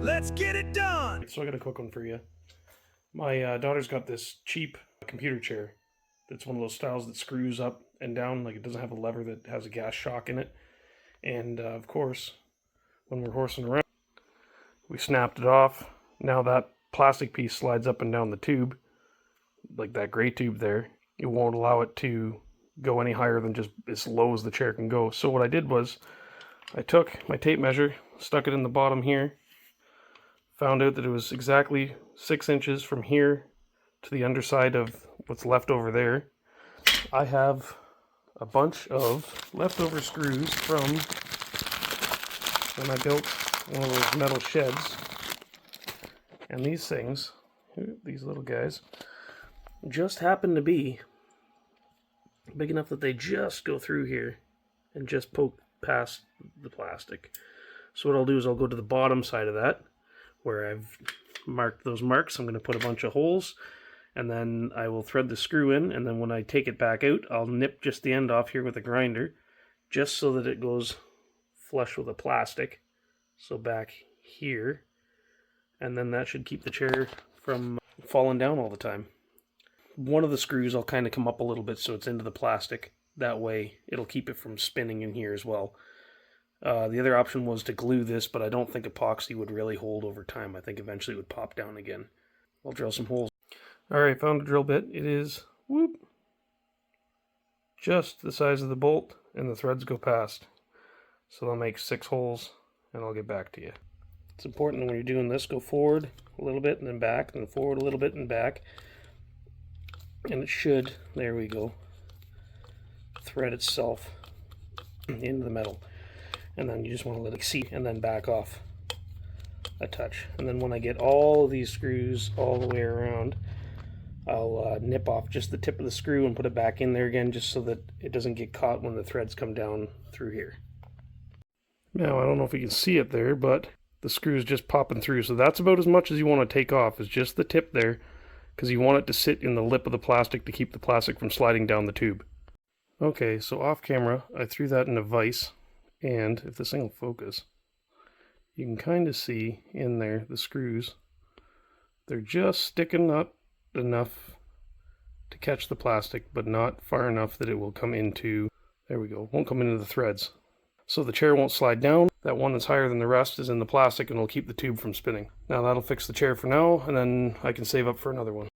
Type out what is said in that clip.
Let's get it done! So I got a quick one for you. My daughter's got this cheap computer chair. It's one of those styles that screws up and down, like it doesn't have a lever that has a gas shock in it. And of course, when we're horsing around, we snapped it off. Now that plastic piece slides up and down the tube, like that gray tube there. It won't allow it to go any higher than just as low as the chair can go. So what I did was, I took my tape measure, stuck it in the bottom here, found out that it was exactly 6 inches from here to the underside of what's left over there. I have a bunch of leftover screws from when I built one of those metal sheds. And these things, these little guys, just happen to be big enough that they just go through here and just poke past the plastic. So what I'll do is I'll go to the bottom side of that, where I've marked those marks. I'm going to put a bunch of holes, and then I will thread the screw in, and then when I take it back out, I'll nip just the end off here with a grinder, just so that it goes flush with the plastic. So back here, and then that should keep the chair from falling down all the time. One of the screws I'll kind of come up a little bit so it's into the plastic. That way it'll keep it from spinning in here as well. The other option was to glue this, but I don't think epoxy would really hold over time. I think eventually it would pop down again. I'll drill some holes. Alright, found a drill bit. It is, whoop, just the size of the bolt, and the threads go past. So I'll make 6 holes, and I'll get back to you. It's important that when you're doing this, go forward a little bit and then back, and forward a little bit and back. And it should, there we go, thread itself into the metal. And then you just want to let it see, and then back off a touch. And then when I get all of these screws all the way around, I'll nip off just the tip of the screw and put it back in there again, just so that it doesn't get caught when the threads come down through here. Now, I don't know if you can see it there, but the screw's just popping through. So that's about as much as you want to take off, is just the tip there, because you want it to sit in the lip of the plastic to keep the plastic from sliding down the tube. Okay, so off camera, I threw that in a vise, and if this thing will focus, you can kind of see in there the screws. They're just sticking up enough to catch the plastic, but not far enough that it will come into, there we go, won't come into the threads. So the chair won't slide down. That one that's higher than the rest is in the plastic and will keep the tube from spinning. Now that'll fix the chair for now, and then I can save up for another one.